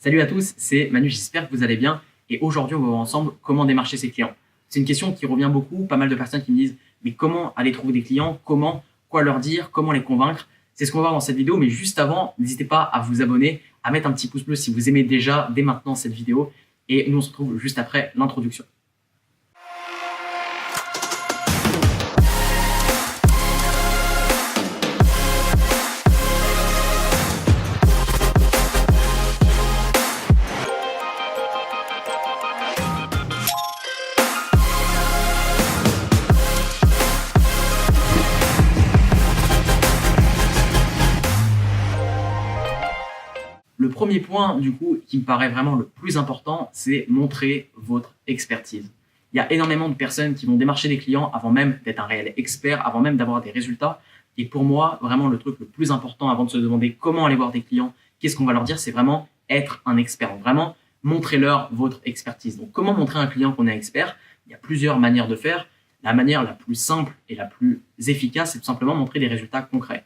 Salut à tous, c'est Manu, j'espère que vous allez bien. Et aujourd'hui, on va voir ensemble comment démarcher ses clients. C'est une question qui revient beaucoup, pas mal de personnes qui me disent mais comment aller trouver des clients, quoi leur dire, comment les convaincre. C'est ce qu'on va voir dans cette vidéo, mais juste avant, n'hésitez pas à vous abonner, à mettre un petit pouce bleu si vous aimez déjà dès maintenant cette vidéo. Et nous, on se retrouve juste après l'introduction. Le premier point, du coup, qui me paraît vraiment le plus important, c'est montrer votre expertise. Il y a énormément de personnes qui vont démarcher des clients avant même d'être un réel expert, avant même d'avoir des résultats. Et pour moi, vraiment, le truc le plus important avant de se demander comment aller voir des clients, qu'est-ce qu'on va leur dire, c'est vraiment être un expert. Donc, vraiment, montrez-leur votre expertise. Donc, comment montrer à un client qu'on est expert? Il y a plusieurs manières de faire. La manière la plus simple et la plus efficace, c'est tout simplement montrer des résultats concrets.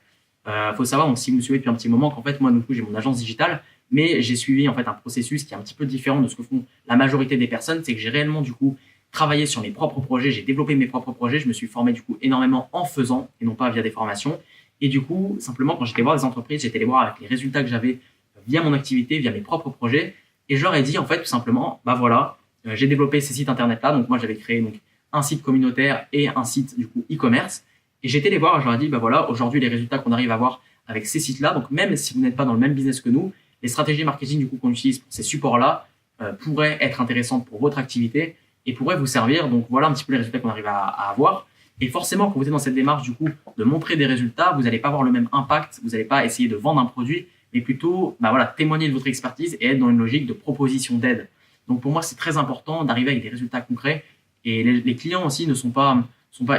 Faut savoir, donc, si vous me suivez depuis un petit moment, qu'en fait, moi, du coup, j'ai mon agence digitale, mais j'ai suivi en fait un processus qui est un petit peu différent de ce que font la majorité des personnes. C'est que j'ai réellement du coup travaillé sur mes propres projets, j'ai développé mes propres projets, je me suis formé du coup énormément en faisant et non pas via des formations. Et du coup, simplement quand j'étais voir des entreprises, j'étais les voir avec les résultats que j'avais via mon activité, via mes propres projets, et je leur ai dit en fait tout simplement, bah voilà, j'ai développé ces sites internet là. Donc moi j'avais créé donc un site communautaire et un site du coup e-commerce. Et j'étais les voir et je leur ai dit, bah voilà, aujourd'hui les résultats qu'on arrive à avoir avec ces sites là. Donc même si vous n'êtes pas dans le même business que nous, les stratégies marketing du coup qu'on utilise pour ces supports-là pourraient être intéressantes pour votre activité et pourraient vous servir. Donc voilà un petit peu les résultats qu'on arrive à avoir. Et forcément, quand vous êtes dans cette démarche du coup de montrer des résultats, vous n'allez pas avoir le même impact, vous n'allez pas essayer de vendre un produit, mais plutôt bah voilà, témoigner de votre expertise et être dans une logique de proposition d'aide. Donc pour moi, c'est très important d'arriver avec des résultats concrets. Et les clients aussi ne sont pas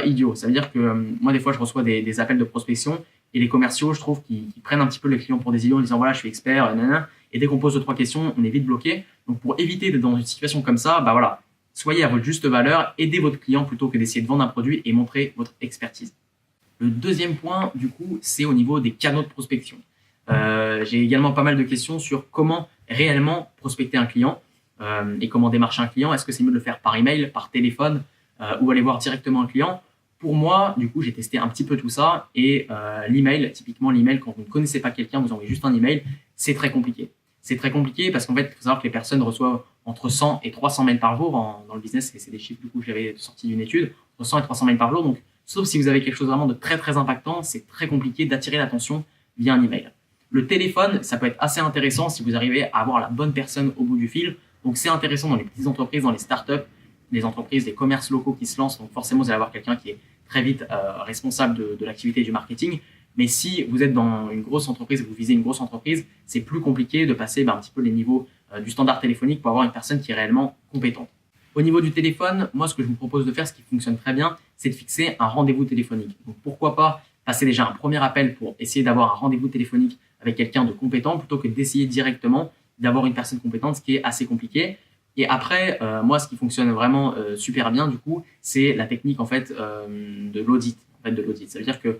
idiots. Ça veut dire que moi, des fois, je reçois des appels de prospection. Et les commerciaux, je trouve qu'ils prennent un petit peu les clients pour des idiots en disant voilà, je suis expert, nanana. Et dès qu'on pose 2-3 questions, on est vite bloqué. Donc pour éviter d'être dans une situation comme ça, bah voilà, soyez à votre juste valeur, aidez votre client plutôt que d'essayer de vendre un produit et montrer votre expertise. Le deuxième point, du coup, c'est au niveau des canaux de prospection. J'ai également pas mal de questions sur comment réellement prospecter un client et comment démarcher un client. Est-ce que c'est mieux de le faire par email, par téléphone ou aller voir directement un client? Pour moi, du coup, j'ai testé un petit peu tout ça et l'email, typiquement l'email, quand vous ne connaissez pas quelqu'un, vous envoyez juste un email, c'est très compliqué. C'est très compliqué parce qu'en fait, il faut savoir que les personnes reçoivent entre 100 et 300 mails par jour dans le business, et c'est des chiffres du coup que j'avais sortis d'une étude, entre 100 et 300 mails par jour. Donc, sauf si vous avez quelque chose vraiment de très très impactant, c'est très compliqué d'attirer l'attention via un email. Le téléphone, ça peut être assez intéressant si vous arrivez à avoir la bonne personne au bout du fil. Donc, c'est intéressant dans les petites entreprises, dans les startups, les entreprises, les commerces locaux qui se lancent. Donc forcément, vous allez avoir quelqu'un qui est très vite responsable de l'activité du marketing. Mais si vous êtes dans une grosse entreprise, vous visez une grosse entreprise, c'est plus compliqué de passer un petit peu les niveaux du standard téléphonique pour avoir une personne qui est réellement compétente. Au niveau du téléphone, moi, ce que je vous propose de faire, ce qui fonctionne très bien, c'est de fixer un rendez-vous téléphonique. Donc pourquoi pas passer déjà un premier appel pour essayer d'avoir un rendez-vous téléphonique avec quelqu'un de compétent plutôt que d'essayer directement d'avoir une personne compétente, ce qui est assez compliqué. Et après, moi, ce qui fonctionne vraiment super bien, du coup, c'est la technique en fait de l'audit. Ça veut dire que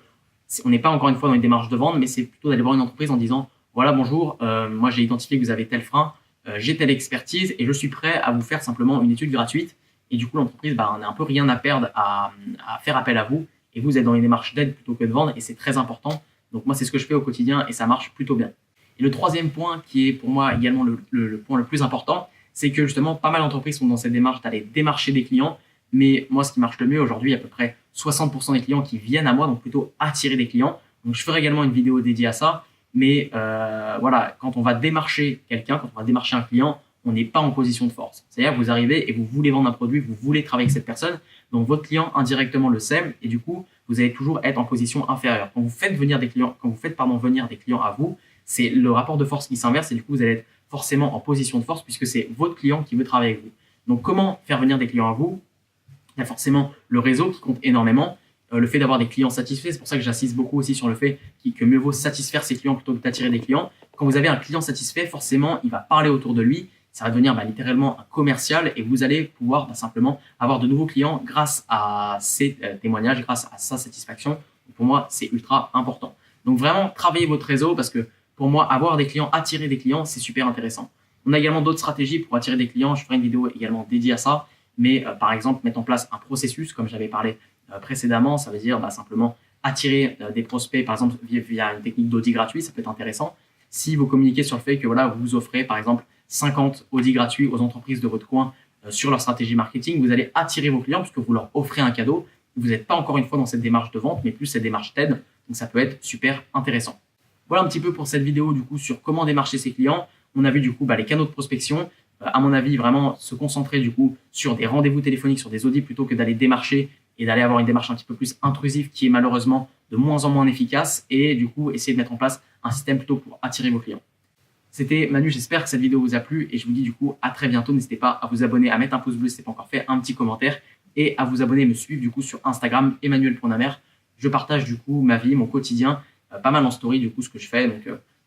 on n'est pas encore une fois dans une démarche de vente, mais c'est plutôt d'aller voir une entreprise en disant voilà, bonjour, moi j'ai identifié que vous avez tel frein, j'ai telle expertise et je suis prêt à vous faire simplement une étude gratuite. Et du coup, l'entreprise, on n'a un peu rien à perdre à faire appel à vous. Et vous êtes dans une démarche d'aide plutôt que de vendre, et c'est très important. Donc moi, c'est ce que je fais au quotidien et ça marche plutôt bien. Et le troisième point, qui est pour moi également le point le plus important, c'est que justement, pas mal d'entreprises sont dans cette démarche d'aller démarcher des clients. Mais moi, ce qui marche le mieux aujourd'hui, à peu près 60% des clients qui viennent à moi, donc plutôt attirer des clients. Donc, je ferai également une vidéo dédiée à ça. Mais voilà, quand on va démarcher quelqu'un, quand on va démarcher un client, on n'est pas en position de force. C'est-à-dire que vous arrivez et vous voulez vendre un produit, vous voulez travailler avec cette personne. Donc, votre client indirectement le sait et du coup, vous allez toujours être en position inférieure. Quand vous faites venir des clients, venir des clients à vous, c'est le rapport de force qui s'inverse et du coup, vous allez être forcément en position de force puisque c'est votre client qui veut travailler avec vous. Donc, comment faire venir des clients à vous? Il y a forcément le réseau qui compte énormément, le fait d'avoir des clients satisfaits. C'est pour ça que j'insiste beaucoup aussi sur le fait que mieux vaut satisfaire ses clients plutôt que d'attirer des clients. Quand vous avez un client satisfait, forcément, il va parler autour de lui. Ça va devenir littéralement un commercial et vous allez pouvoir simplement avoir de nouveaux clients grâce à ces témoignages, grâce à sa satisfaction. Donc, pour moi, c'est ultra important. Donc, vraiment, travaillez votre réseau parce que pour moi, avoir des clients, attirer des clients, c'est super intéressant. On a également d'autres stratégies pour attirer des clients. Je ferai une vidéo également dédiée à ça. Mais par exemple, mettre en place un processus, comme j'avais parlé précédemment, ça veut dire simplement attirer des prospects, par exemple, via une technique d'audit gratuit, ça peut être intéressant. Si vous communiquez sur le fait que voilà, vous offrez, par exemple, 50 audits gratuits aux entreprises de votre coin sur leur stratégie marketing, vous allez attirer vos clients puisque vous leur offrez un cadeau. Vous n'êtes pas encore une fois dans cette démarche de vente, mais plus cette démarche d'aide. Donc, ça peut être super intéressant. Voilà un petit peu pour cette vidéo du coup sur comment démarcher ses clients. On a vu du coup les canaux de prospection. À mon avis, vraiment se concentrer du coup sur des rendez-vous téléphoniques, sur des audits plutôt que d'aller démarcher et d'aller avoir une démarche un petit peu plus intrusive qui est malheureusement de moins en moins efficace et du coup essayer de mettre en place un système plutôt pour attirer vos clients. C'était Manu, j'espère que cette vidéo vous a plu et je vous dis du coup à très bientôt. N'hésitez pas à vous abonner, à mettre un pouce bleu si ce n'est pas encore fait, un petit commentaire et à vous abonner et me suivre du coup sur Instagram Emmanuel.Namer. Je partage du coup ma vie, mon quotidien, pas mal en story du coup ce que je fais.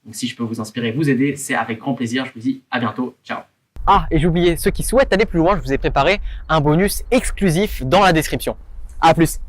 Donc si je peux vous inspirer, vous aider, c'est avec grand plaisir. Je vous dis à bientôt. Ciao. Ah, et j'oubliais, ceux qui souhaitent aller plus loin, je vous ai préparé un bonus exclusif dans la description. À plus!